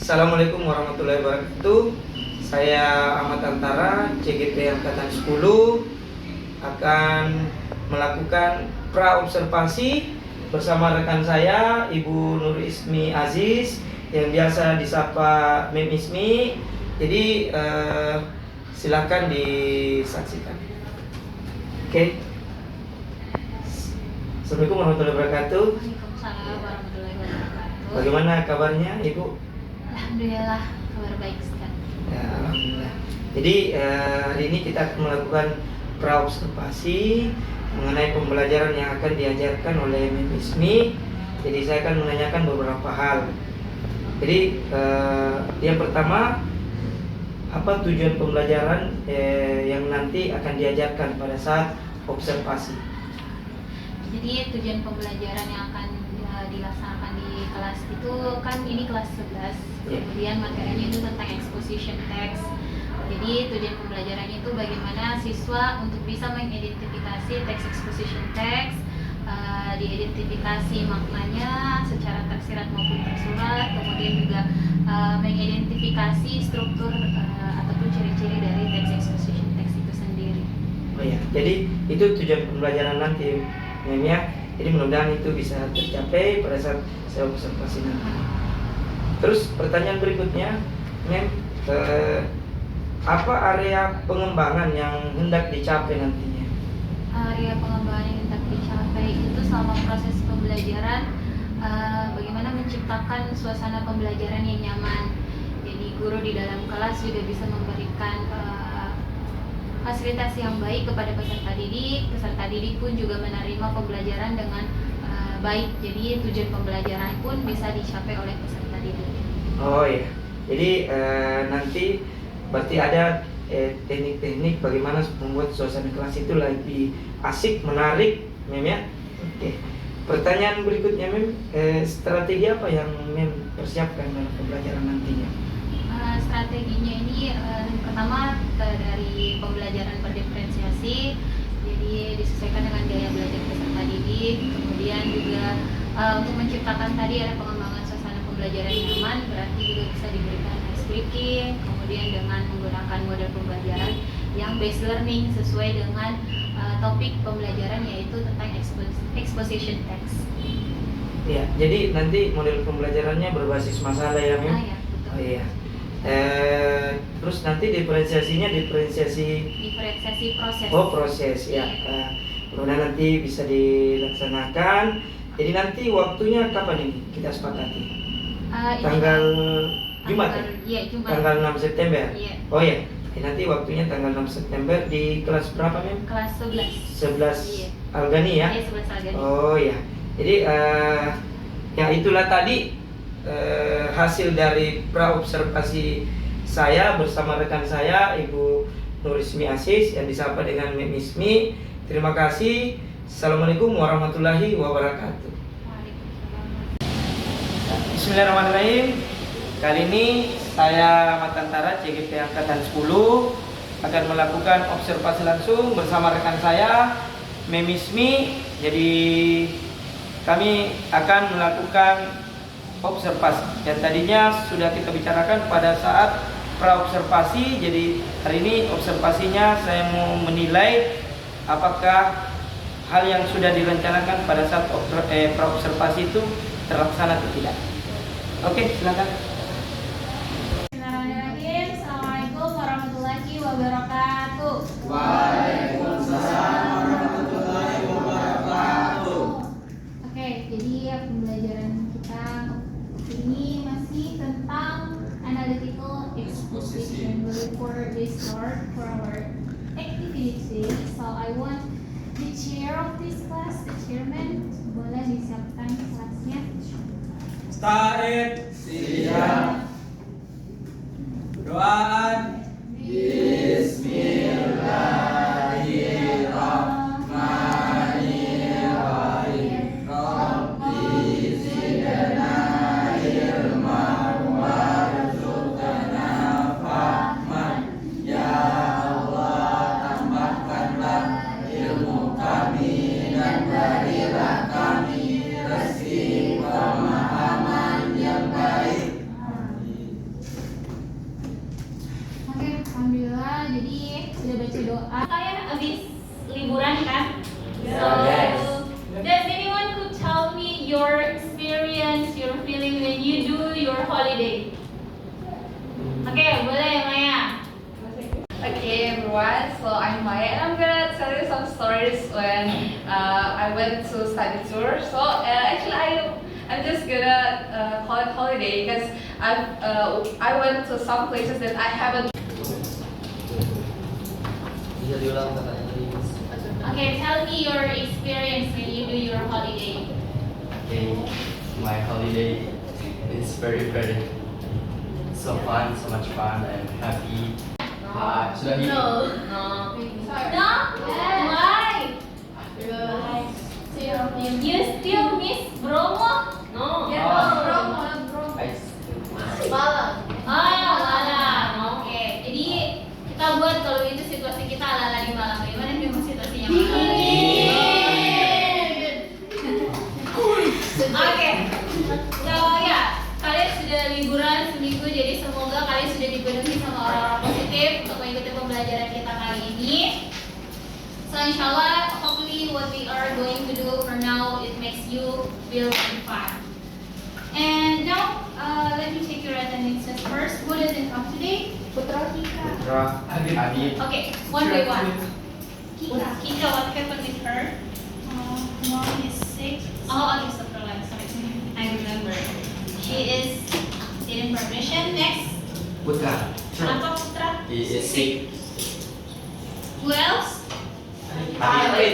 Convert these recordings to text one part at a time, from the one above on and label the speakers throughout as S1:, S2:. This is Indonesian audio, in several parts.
S1: Assalamualaikum warahmatullahi wabarakatuh. Saya Ahmad Antara, CGP Angkatan 10 akan melakukan praobservasi bersama rekan saya Ibu Nur Ismi Aziz yang biasa disapa Mem Ismi. Jadi silakan disaksikan. Oke. Assalamualaikum warahmatullahi wabarakatuh.
S2: Waalaikumsalam warahmatullahi wabarakatuh.
S1: Bagaimana kabarnya Ibu?
S2: Alhamdulillah, kabar baik sekali.
S1: Ya, alhamdulillah. Jadi hari ini kita akan melakukan praobservasi mengenai pembelajaran yang akan diajarkan oleh Mem Ismi. Jadi saya akan menanyakan beberapa hal. Jadi yang pertama, apa tujuan pembelajaran yang nanti akan diajarkan pada saat observasi?
S2: Jadi tujuan pembelajaran yang akan dilaksanakan di kelas itu kan ini kelas 11. Kemudian materinya itu tentang exposition text. Jadi tujuan pembelajarannya itu bagaimana siswa untuk bisa mengidentifikasi teks exposition text, diidentifikasi maknanya secara tersirat maupun tersurat, kemudian juga mengidentifikasi struktur ataupun ciri-ciri dari teks exposition text itu sendiri.
S1: Oh ya, jadi itu tujuan pembelajaran nanti, Mem ya. Jadi mudah-mudahan itu bisa tercapai pada saat saya observasi nanti. Terus pertanyaan berikutnya, Mem, apa area pengembangan yang hendak dicapai nantinya?
S2: Area pengembangan yang hendak dicapai itu selama proses pembelajaran, bagaimana menciptakan suasana pembelajaran yang nyaman. Jadi guru di dalam kelas juga bisa memberikan fasilitas yang baik kepada peserta didik pun juga menerima pembelajaran dengan baik. Jadi tujuan pembelajaran pun bisa dicapai oleh peserta didik.
S1: Oh ya, jadi nanti berarti ada teknik-teknik bagaimana membuat suasana kelas itu lebih asik, menarik, Mem ya. Oke. Pertanyaan berikutnya, Mem, strategi apa yang Mem persiapkan dalam pembelajaran nantinya?
S2: Strateginya ini pertama dari pembelajaran berdiferensiasi, jadi disesuaikan dengan gaya belajar peserta didik. Kemudian juga untuk menciptakan tadi ada pengembangan suasana pembelajaran yang nyaman, berarti juga bisa diberikan ice breaking. Kemudian dengan menggunakan model pembelajaran yang based learning sesuai dengan topik pembelajaran yaitu tentang exposition text.
S1: Ya, jadi nanti model pembelajarannya berbasis masalah ya, Mem?
S2: Ya, betul.
S1: Oh iya. Terus nanti diferensiasi
S2: proses.
S1: Oh, proses ya. Kemudian nanti bisa dilaksanakan. Jadi nanti waktunya kapan ini kita sepakati? Tanggal Jumat ya?
S2: Iya, Jumat.
S1: Tanggal 6 September.
S2: Iya.
S1: Oh ya. Nanti waktunya tanggal 6 September di kelas berapa, Mem?
S2: Kelas 11.
S1: 11
S2: Iya.
S1: Algani ya?
S2: Iya, 11 Algani.
S1: Oh ya. Jadi ya itulah tadi hasil dari praobservasi saya bersama rekan saya Ibu Nur Ismi Aziz yang disapa dengan Mem Ismi. Terima kasih. Assalamualaikum warahmatullahi wabarakatuh. Bismillahirrahmanirrahim. Kali ini saya Ahmad Antara, CGP Angkatan 10 akan melakukan observasi langsung bersama rekan saya Mem Ismi. Jadi kami akan melakukan observasi yang tadinya sudah kita bicarakan pada saat praobservasi. Jadi hari ini observasinya saya mau menilai apakah hal yang sudah direncanakan pada saat praobservasi itu terlaksana atau tidak. Oke, silakan.
S2: Bismillahirrahmanirrahim. Assalamualaikum warahmatullahi wabarakatuh.
S3: Waalaikumsalam warahmatullahi wabarakatuh.
S2: Oke, jadi pembelajaran kita ini masih tentang analytical exposition. Before we start for our activity today, so I want the chair of this class, the chairman, boleh disiapkan kelasnya.
S3: Start. Siap. Doaan. Bismillahirrahmanirrahim. Rabbi zidna ilman warzuqna fahman. Ya Allah, tambahkanlah ilmu kami dan berilah kami rezeki pemahaman yang baik.
S4: some stories when I went to study tour. So actually, I'm just gonna call it holiday because I went to some places that I haven't.
S3: Bisa diulang katanya tadi.
S2: Okay, tell me your experience when you do your holiday.
S3: Okay, my holiday is very so fun, so much fun. I'm happy. Sudah ini.
S2: No. No? Why? You still miss Bromo? No. Malang. Oke. Jadi kita buat kalau itu situasi kita ala-ala di Malang. Gimana memang situasinya Malang? Oke. So ya, kalian sudah liburan seminggu, jadi semoga kalian sudah dipenuhi sama orang-orang positif untuk mengikuti pembelajaran kita kali ini. So inshallah, hopefully what we are going to do for now, it makes you feel fun. And now, let me take your attendances first. Who doesn't come today? Putra Kika.
S1: Putra, Adi.
S2: Okay, one by one. Kika, what happened with her?
S5: Mom is sick.
S2: Oh, okay, so sorry. I remember. She is getting permission. Next,
S3: Putra.
S2: apa Putra?
S3: He is sick.
S2: Who else?
S3: Adi.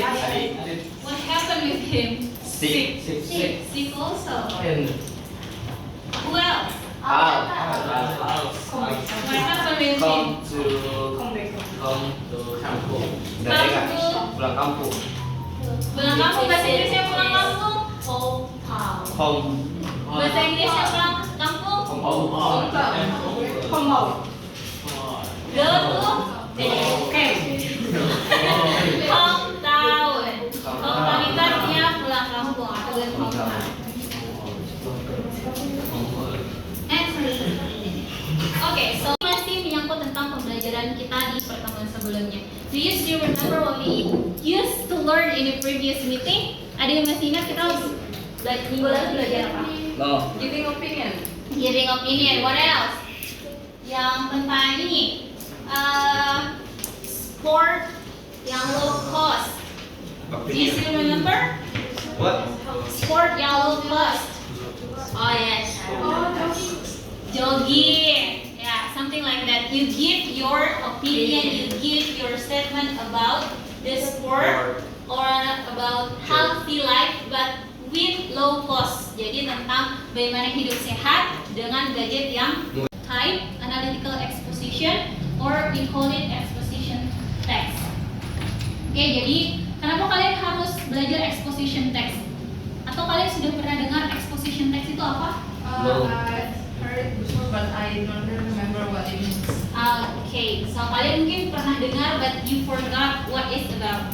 S2: What happened with him?
S3: Sick.
S2: Sick also.
S3: And
S2: Who else?
S3: Al.
S2: What happened with him?
S3: Come to kampung. Dari kan? Pulang kampung.
S2: Pulang kampung, bahasa Inggrisnya pulang kampung? Hometown.
S3: Home.
S2: Bahasa Inggrisnya pulang kampung?
S3: Home.
S2: Go to hometown. Hometown itu artinya pulang kampung atau ke hometown. Oke, so masih menyangkut tentang pembelajaran kita di pertemuan sebelumnya. Do you still remember what we used to learn in the previous meeting? Ada yang masih ingat kita minggu lalu belajar apa?
S3: No.
S4: Giving opinion.
S2: Giving opinion. What else? Yang tentang ini, sport yang low cost. Do you still remember?
S3: What?
S2: Sport yang low cost. Oh yes. Jogging. Yeah, something like that. You give your opinion, you give your statement about the sport or about healthy life, but with low cost. Jadi tentang bagaimana hidup sehat dengan budget yang type analytical exposition or we call it exposition text. Oke, jadi kenapa kalian harus belajar exposition text? Atau kalian sudah pernah dengar exposition text itu apa?
S3: No.
S4: I've heard before, but I don't remember what it means.
S2: Okay, so kalian mungkin pernah dengar but you forgot what it's about.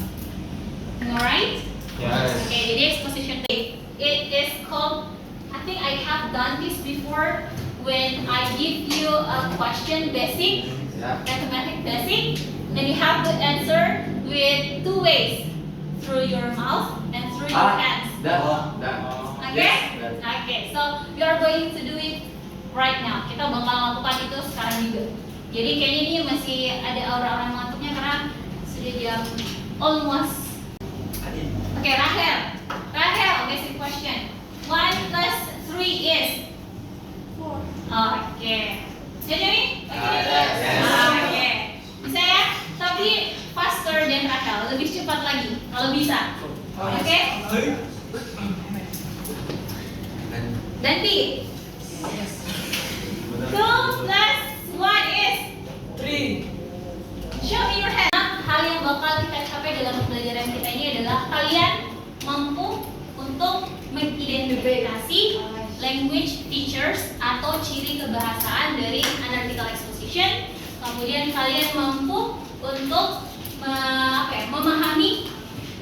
S2: Alright?
S3: Yes.
S2: Okay, jadi exposition text. It is called, I think I have done this before when I give you a question basic,
S3: Yeah.
S2: mathematics basic, and you have to answer with two ways, through your mouth and through your hands.
S3: That.
S2: Okay?
S3: Yes, that.
S2: Okay, so we are going to do it right now. Kita bakal lakukan itu sekarang juga. Jadi kayaknya ini masih ada aura-aura ngantuknya karena sudah jam almost. Okay, Rahel, basic question. 1 plus 3 is? 4. Okay. Jadi nih? Okay. Bisa ya? Tapi faster than Rahel, lebih cepat lagi kalau bisa. Oke? Nanti 2 plus 1 is
S1: 3.
S2: show me your hand. Hal yang bakal kita capai dalam pembelajaran kita ini adalah kalian mampu untuk mengidentifikasi language features atau ciri kebahasaan dari analytical exposition. Kemudian kalian mampu untuk memahami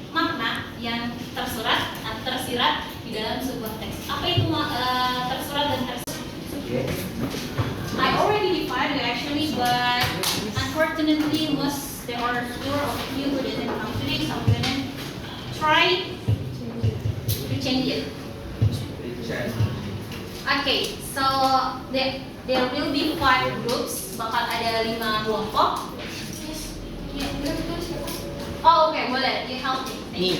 S2: makna yang tersirat di dalam sebuah teks. Apa itu tersurat dan tersirat? I already defined it actually, but unfortunately there are fewer of you who didn't come today, so I'm gonna try to change it. Okay, so there will be 5 groups, bakal ada 5 kelompok. Oh, oke, boleh. You help me. Thank you.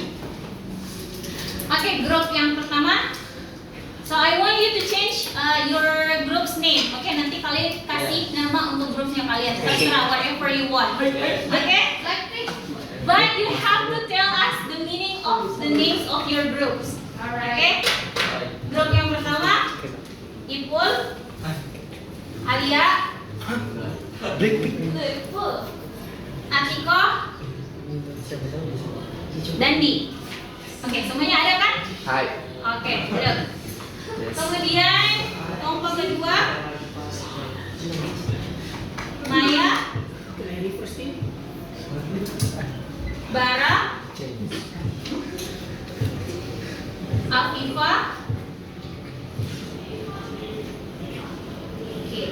S2: Oke, grup yang pertama. So I want you to change your group's name. Oke, nanti kalian kasih nama untuk grupnya kalian. Terserah whatever you want. Oke? But you have to tell us the meaning of the names of your groups. Oke? Grup yang pertama, Ipul, Alia, Ipul, Atiko, Dandi. Oke, semuanya ada kan?
S3: Hai.
S2: Oke, good. Kemudian kelompok kedua, Maya, Bara, Afifa, oke,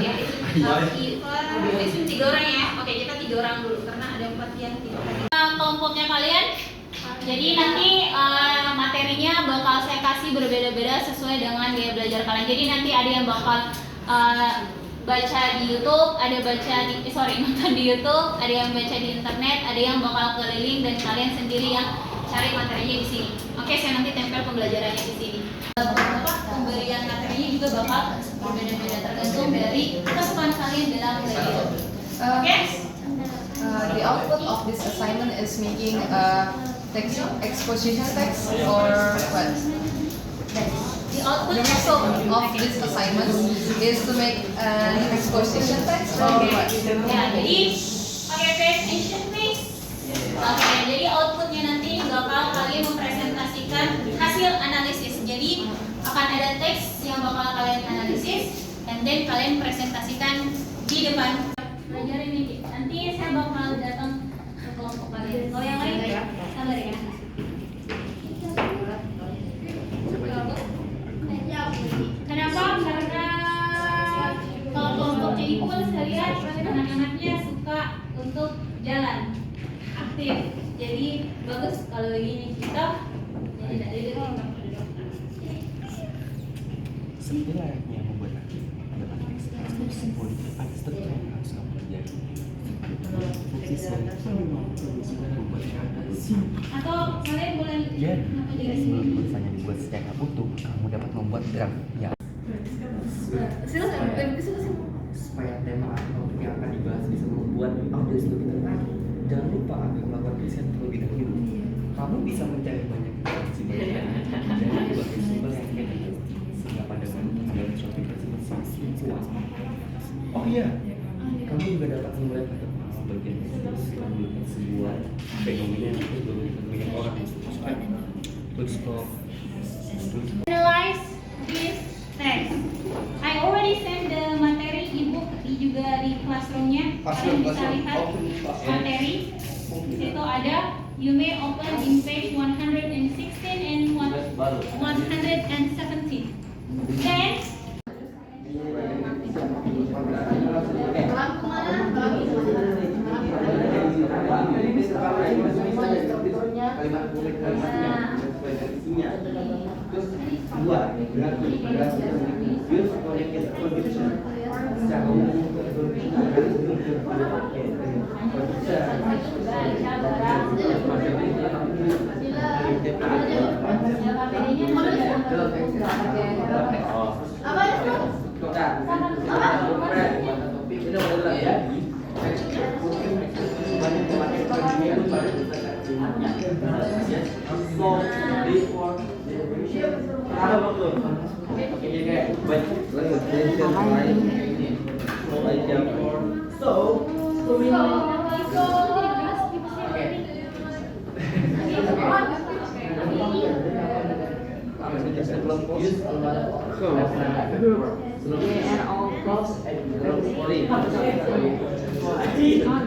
S2: ya itu Afifa, itu 3 orang ya. Oke, kita 3 orang dulu karena ada 4 yang tidak hadir. Kelompoknya kalian. Jadi nanti materinya bakal saya kasih berbeda-beda sesuai dengan gaya belajar kalian. Jadi nanti ada yang bakal baca di YouTube, ada baca di nonton di YouTube, ada yang baca di internet, ada yang bakal keliling dan kalian sendiri yang cari materinya di sini. Oke, saya nanti tempel pembelajarannya di sini. Pemberian materinya juga bakal berbeda-beda tergantung dari kesukaan kalian dalam belajar. Oke?
S4: The output of this assignment is making a text exposition text or what?
S2: The output
S4: Of this assignment is to make an exposition text or what?
S2: Ya, jadi pakai pay attention please. Oke, jadi outputnya nanti bakal kalian mempresentasikan hasil analisis. Jadi akan ada teks yang bakal kalian analisis, and then kalian presentasikan di depan. Pelajaran ini nanti saya bakal datang ke kelompok kalian. Kalau yang lain sabar ya. Kenapa? Karena kalau kelompoknya Ipul saya lihat anak-anaknya suka untuk jalan aktif. Jadi bagus kalau begini kita jadi tidak duduk.
S3: Seperti layaknya membuat adalah ada struktur yang harus kamu pelajari.
S2: Atau kalian boleh
S3: Jadi, sebelum tulisannya dibuat secara utuh, kamu dapat membuat draft ya. Supaya tema atau topik yang akan dibahas bisa membuat audiens lebih tertarik. Jangan lupa agar melakukan riset terlebih dahulu. Kamu bisa mencari banyak informasi dari berbagai sumber yang kredibel sehingga pada waktu dalam suatu tersebut sangat puas. Oh iya, kamu juga dapat memulai pada bagian bisnis setelah melihat sebuah fenomena yang belum ditemui orang.
S2: analyze this text. I already send the materi ebook juga di classroomnya. Kalian bisa lihat materi. Di situ ada. You may open in page 116 and 117. Then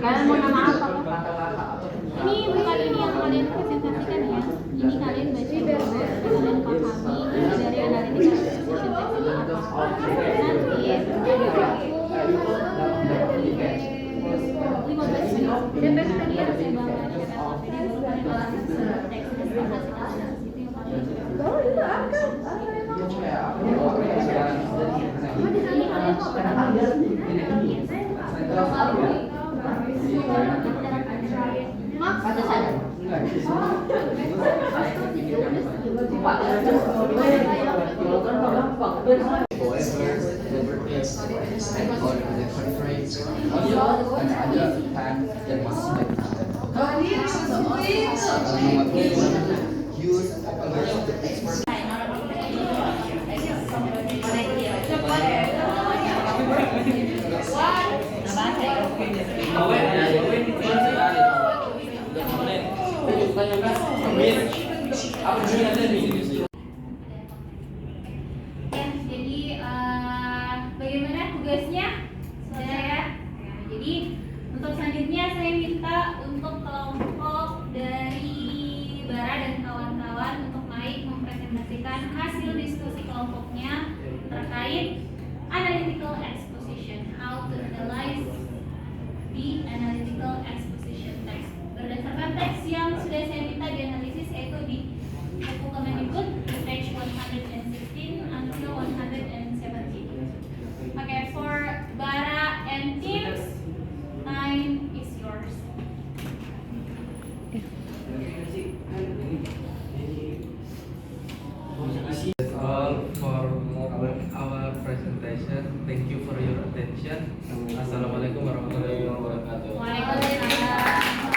S5: Kalian mau nama apa?
S2: ini bukan ini yang kalian presentasikan ya. Ini kalian baca dulu, kalian pahami dari analitik exposition text ini apa. Nanti ya, 15 menit. Dan besok dia harus saya bawa ke KPD baru kalian bahas teks hasil itu yang kalian. Ini kalian mau berapa?
S5: Kata saya.
S3: However, never takes or the conference and other times that must use the expert.
S2: Jadi bagaimana tugasnya? Sudah ya? Jadi untuk selanjutnya saya minta untuk kelompok dari Bara dan kawan-kawan untuk naik mempresentasikan hasil diskusi kelompoknya terkait analytical exposition, how to analyze the analytical exposition text. Berdasarkan teks yang sudah saya minta dianalisis yaitu di buku Kemendikbud page 116 until 117. Okay, for Bara and teams, time is yours.
S6: All for our presentation. Thank you for your attention. Assalamualaikum warahmatullahi wabarakatuh.
S2: Waalaikumsalam.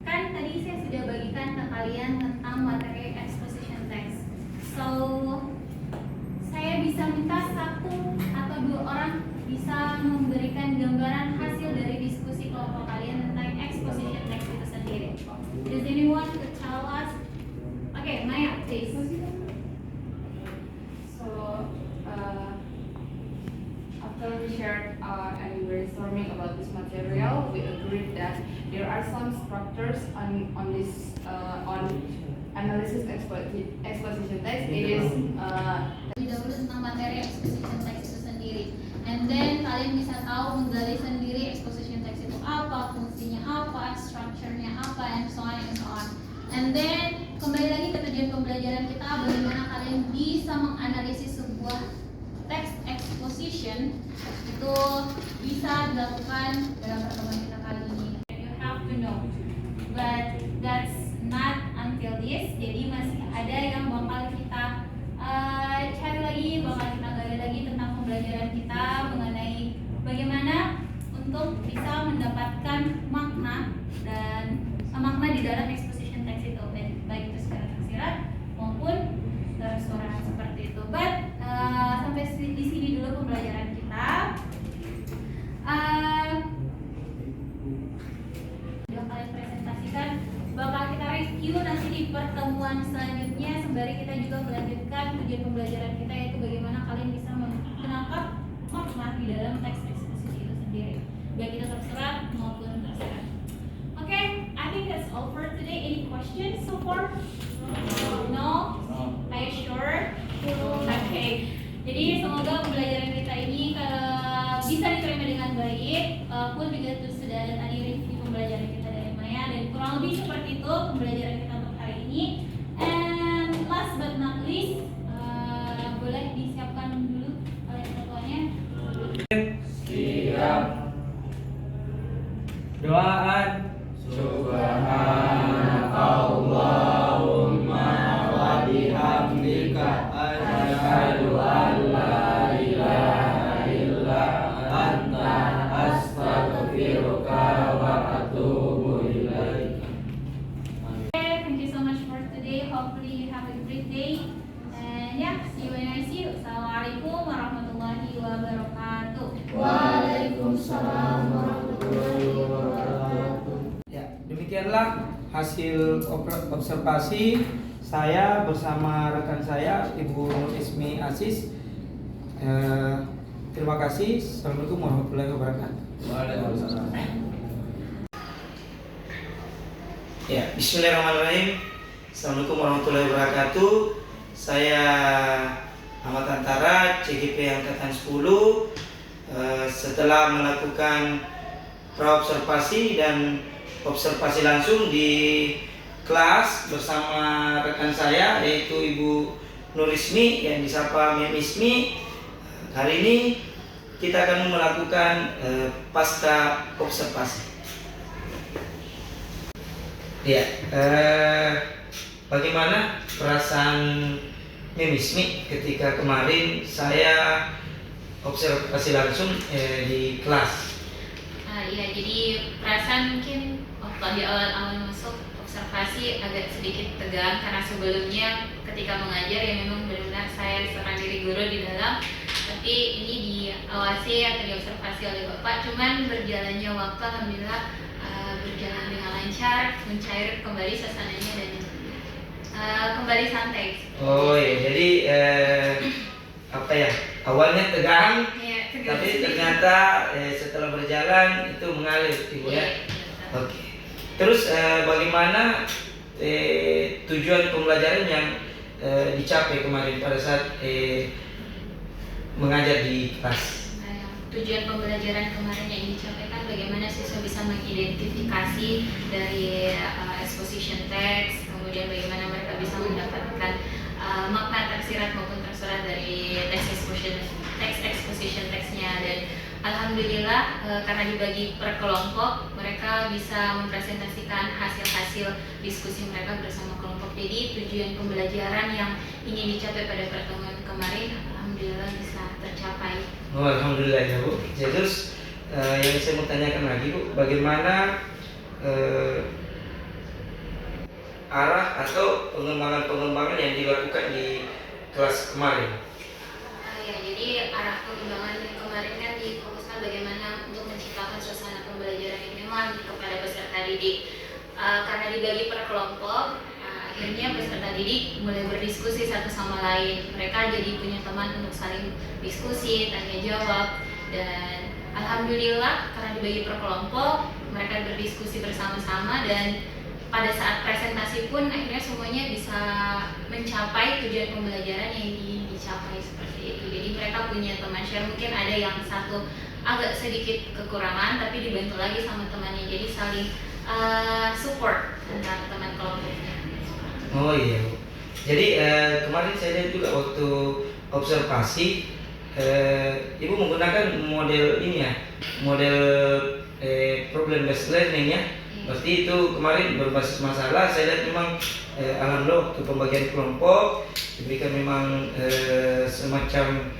S2: Kan tadi saya sudah bagikan ke kalian tentang materi exposition text. So, saya bisa minta satu atau dua orang bisa memberikan gambaran hasil dari diskusi kelompok kalian tentang exposition text itu sendiri. Does anyone to tell us? Okay, Maya, please.
S4: So, after we shared and brainstorming about this material, we agreed that there are some structures on this on analysis exposition text. It is
S2: Lebih dahulu tentang materi exposition text itu sendiri, and then kalian bisa tahu menggali sendiri exposition text itu apa, fungsinya apa, structure-nya apa, and so on and so on. And then kembali lagi ke tujuan pembelajaran kita, bagaimana kalian bisa menganalisis sebuah teks exposition itu bisa dilakukan dalam pertemuan kita kali ini. You have to know, but that's not until this. Jadi masih ada yang bakal kita cari lagi, bakal kita gali lagi tentang pembelajaran kita mengenai bagaimana untuk bisa mendapatkan makna dan makna di dalam exposition text itu, baik itu secara tersirat maupun tersurat seperti itu. But sampai di sini dulu pembelajaran kita. Sudah kalian presentasikan, bakal kita review nanti di pertemuan selanjutnya sembari kita juga melanjutkan tujuan pembelajaran kita, yaitu bagaimana kalian bisa menangkap makna di dalam teks eksposisi itu sendiri, baik itu tersurat maupun tersirat. Okay, I think that's all for today. Any questions so far? No? Are you sure? Okay. Jadi semoga pembelajaran kita ini bisa diterima dengan baik. Pun juga sudah ada tadi review pembelajaran kita dari Maya, dan kurang lebih seperti itu pembelajaran kita untuk hari ini. And last but not least, boleh disiapkan dulu oleh ketuanya.
S1: Siap. Doaan. Subhanakallahumma wa bihamdika asyhadu an la ilaha illa anta astaghfiruka wa atubu ilaik.
S2: Okay, thank you so much for today. Hopefully you have a great day. And yeah, see you when I see you. Assalamualaikum warahmatullahi wabarakatuh.
S1: Waalaikumsalam warahmatullahi wabarakatuh. Ya, demikianlah hasil observasi saya bersama rekan saya Ibu Nur Ismi Aziz. Terima kasih. Assalamualaikum warahmatullahi wabarakatuh. Waalaikumsalam. Ya, bismillahirrahmanirrahim. Assalamualaikum warahmatullahi wabarakatuh. Saya Ahmad Antara, CGP Angkatan 10. Setelah melakukan praobservasi dan observasi langsung di kelas bersama rekan saya yaitu Ibu Nur Ismi yang disapa Mem Ismi, hari ini kita akan melakukan pasca observasi. Ya, bagaimana perasaan Memismi ketika kemarin saya observasi langsung di kelas?
S2: Iya, jadi perasaan mungkin waktu di awal-awal masuk observasi agak sedikit tegang karena sebelumnya ketika mengajar ya memang benar-benar saya seorang diri guru di dalam, tapi ini diawasi atau diobservasi oleh Bapak. Cuman berjalannya waktu alhamdulillah berjalan dengan lancar, mencair kembali suasananya dan kembali santai.
S1: Oh ya, jadi apa ya? Awalnya tegang,
S2: Ya,
S1: tapi ternyata setelah berjalan itu mengalir, Ibu ya. Oke. Terus bagaimana tujuan pembelajaran yang dicapai kemarin pada saat mengajar di kelas?
S2: Tujuan pembelajaran kemarin yang dicapai bagaimana siswa bisa mengidentifikasi dari exposition text, kemudian bagaimana mereka bisa mendapatkan makna tersirat maupun tersurat dari text exposition textnya. Dan alhamdulillah karena dibagi per kelompok, mereka bisa mempresentasikan hasil-hasil diskusi mereka bersama kelompok. Jadi tujuan pembelajaran yang ingin dicapai pada pertemuan kemarin alhamdulillah bisa tercapai.
S1: Oh, alhamdulillah ya Bu. Jadi terus yang saya mau tanyakan lagi Bu, bagaimana arah atau pengembangan yang dilakukan di kelas kemarin?
S2: Ya, jadi arah pengembangan kemarin kan difokuskan bagaimana untuk menciptakan suasana pembelajaran yang nyaman kepada peserta didik. Karena dibagi per kelompok, akhirnya peserta didik mulai berdiskusi satu sama lain. Mereka jadi punya teman untuk saling diskusi, tanya jawab, dan alhamdulillah karena dibagi per kelompok, mereka berdiskusi bersama-sama dan pada saat presentasi pun akhirnya semuanya bisa mencapai tujuan pembelajaran yang ingin dicapai seperti itu. Jadi mereka punya teman share, mungkin ada yang satu agak sedikit kekurangan tapi dibantu lagi sama temannya, jadi saling support antara teman kelompoknya.
S1: Oh iya Bu. Jadi kemarin saya lihat juga waktu observasi Ibu menggunakan model ini ya, model problem based learning ya. Berarti itu kemarin berbasis masalah. Saya lihat memang alhamdulillah waktu pembagian kelompok diberikan memang semacam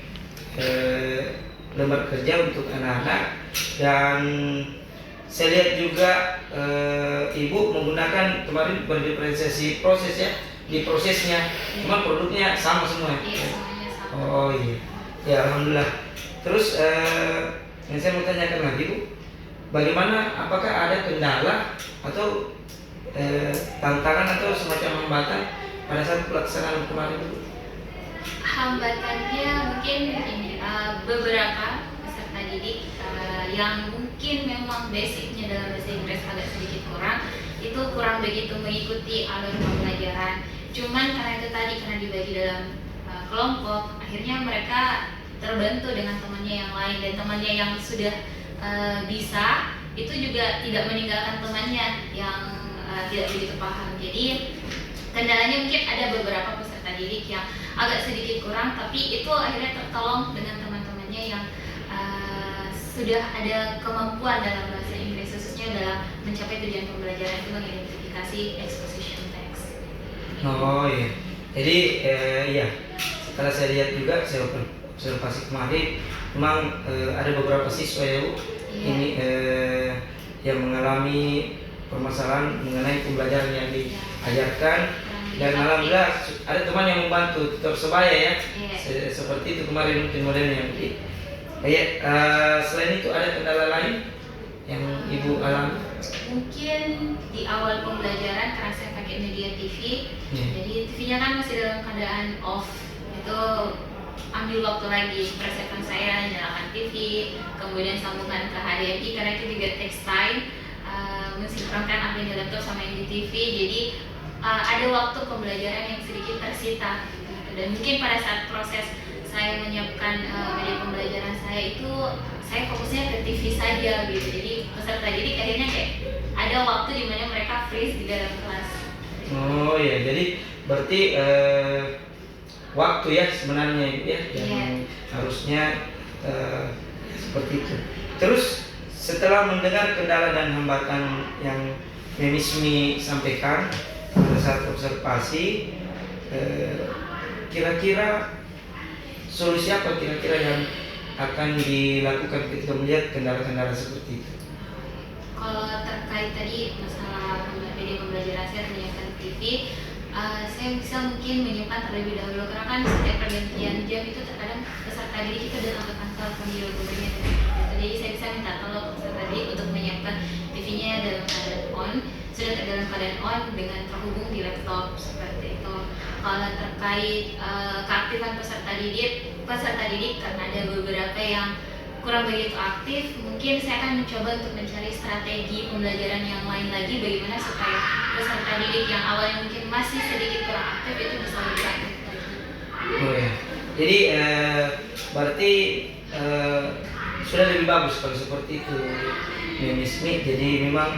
S1: lembar kerja untuk anak-anak, dan saya lihat juga Ibu menggunakan kemarin berdiferensiasi proses ya, di prosesnya, cuma produknya sama semua.
S2: Iya, semuanya sama.
S1: Oh iya, ya alhamdulillah. Terus yang saya mau tanyakan lagi Bu, bagaimana, apakah ada kendala atau tantangan atau semacam hambatan pada saat pelaksanaan kemarin Bu?
S2: Hambatannya mungkin ini beberapa peserta didik yang mungkin memang basicnya dalam bahasa Inggris agak sedikit kurang begitu mengikuti alur pembelajaran. Cuman karena itu tadi, karena dibagi dalam kelompok, akhirnya mereka terbantu dengan temannya yang lain, dan temannya yang sudah bisa itu juga tidak meninggalkan temannya yang tidak begitu paham. Jadi kendalanya mungkin ada beberapa peserta didik yang agak sedikit kurang, tapi itu akhirnya tertolong dengan teman-temannya yang sudah ada kemampuan dalam bahasa Inggris, khususnya dalam mencapai tujuan pembelajaran itu mengidentifikasi exposition text.
S1: Oh iya, jadi iya, setelah saya lihat juga, saya observasi kemarin, memang ada beberapa siswa ya Bu, ini yang mengalami permasalahan mengenai pembelajaran yang diajarkan, dan alhamdulillah ada teman yang membantu, tutor sebaya ya, seperti itu kemarin mungkin modelnya. Ya, selain itu ada kendala lain yang Ibu alami?
S2: Mungkin di awal pembelajaran karena saya pakai media TV, jadi TV-nya kan masih dalam keadaan off, itu ambil waktu lagi persiapan saya nyalakan TV, kemudian sambungan ke HDMI karena itu juga takes time, mensinkronkan apa yang di laptop sama yang di TV, jadi ada waktu pembelajaran yang sedikit tersita gitu. Dan mungkin pada saat proses saya menyiapkan media pembelajaran saya itu, saya fokusnya ke TV saja gitu, jadi peserta didik akhirnya kayak ada waktu di mana mereka freeze di dalam kelas.
S1: Oh ya, jadi berarti waktu ya sebenarnya Ibu ya, yang harusnya seperti itu. Terus setelah mendengar kendala dan hambatan yang Memismi sampaikan pada saat observasi, kira-kira solusi apa kira-kira yang akan dilakukan ketika melihat kendala-kendala seperti itu?
S2: Kalau terkait tadi masalah media pembelajaran saya menyiapkan TV, saya bisa mungkin menyiapkan terlebih dahulu karena kan setiap pergantian jam itu terkadang peserta didik itu datang ke kantor panggil gurunya. Jadi saya bisa minta tolong peserta didik untuk menyiapkan TV-nya dalam keadaan on, sudah dalam keadaan on dengan terhubung di laptop seperti itu. Kalau terkait keaktifan peserta didik karena ada beberapa yang kurang begitu aktif, mungkin saya akan mencoba untuk mencari strategi pembelajaran yang lain lagi bagaimana supaya peserta didik yang awalnya mungkin masih sedikit kurang aktif itu bisa lebih aktif lagi.
S1: Oh ya, jadi berarti sudah lebih bagus kalau seperti itu, Memismi. Jadi memang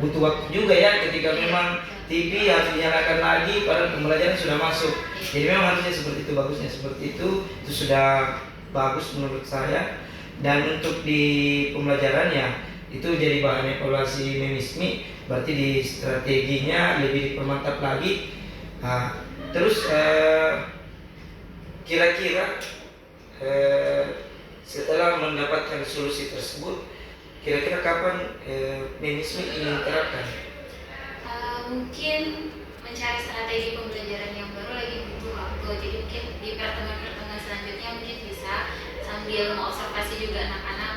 S1: butuh waktu juga ya ketika memang TV harus dinyalakan lagi padahal pembelajaran sudah masuk. Jadi memang harusnya seperti itu, bagusnya seperti itu sudah bagus menurut saya. Dan untuk di pembelajarannya itu jadi bahan evaluasi Memismi, berarti di strateginya lebih dipermantap lagi. Nah, terus kira-kira setelah mendapatkan solusi tersebut, kira-kira kapan Memismi ingin terapkan?
S2: Mungkin mencari strategi pembelajaran yang baru lagi butuh waktu. Jadi mungkin di pertemuan-pertemuan selanjutnya mungkin bisa sambil mengobservasi juga anak-anak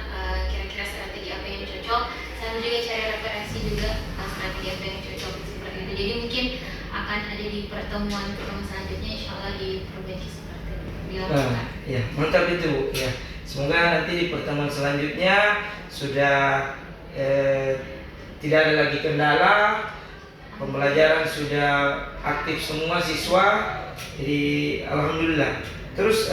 S2: kira-kira strategi apa yang cocok, sambil juga cari referensi juga strategi apa yang cocok seperti itu. Jadi mungkin akan ada di pertemuan selanjutnya, insya Allah diperbaiki seperti itu. Dilakukan.
S1: Ya, mantap itu ya. Semoga nanti di pertemuan selanjutnya sudah tidak ada lagi kendala, pembelajaran sudah aktif semua siswa. Jadi alhamdulillah. Terus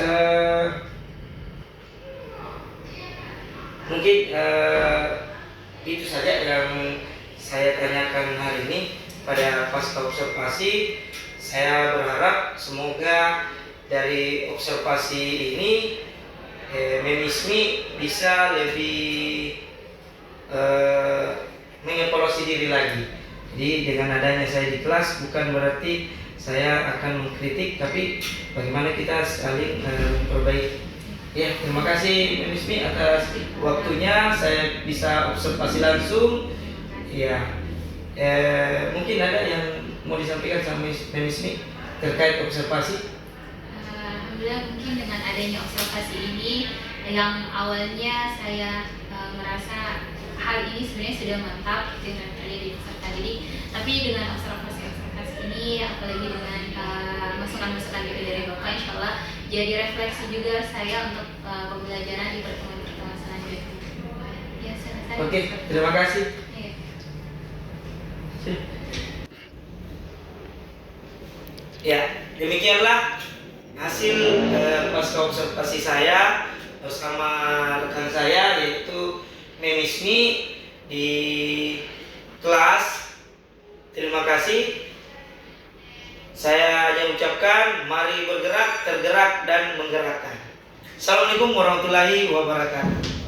S1: mungkin itu saja yang saya tanyakan hari ini pada pasca observasi. Saya berharap semoga dari observasi ini Memismi bisa lebih mengevaluasi diri lagi. Jadi dengan adanya saya di kelas bukan berarti saya akan mengkritik, tapi bagaimana kita saling memperbaiki. Ya, terima kasih Memismi atas waktunya. Saya bisa observasi langsung. Ya, mungkin ada yang mau disampaikan sama Memismi terkait observasi.
S2: Alhamdulillah mungkin dengan adanya observasi ini yang awalnya saya merasa hal ini sebenarnya sudah mantap dengan terjadi peserta didik, tapi dengan observasi ini apalagi dengan masukan-masukan dari Bapak, insya Allah jadi refleksi juga saya untuk pembelajaran di pertemuan-pertemuan selanjutnya. Ya, selesai.
S1: Oke, terima kasih.
S2: Ya.
S1: Ya, demikianlah hasil pasca observasi saya bersama rekan saya yaitu Memismi di kelas. Terima kasih. Saya hanya ucapkan mari bergerak, tergerak dan menggerakkan. Assalamualaikum warahmatullahi wabarakatuh.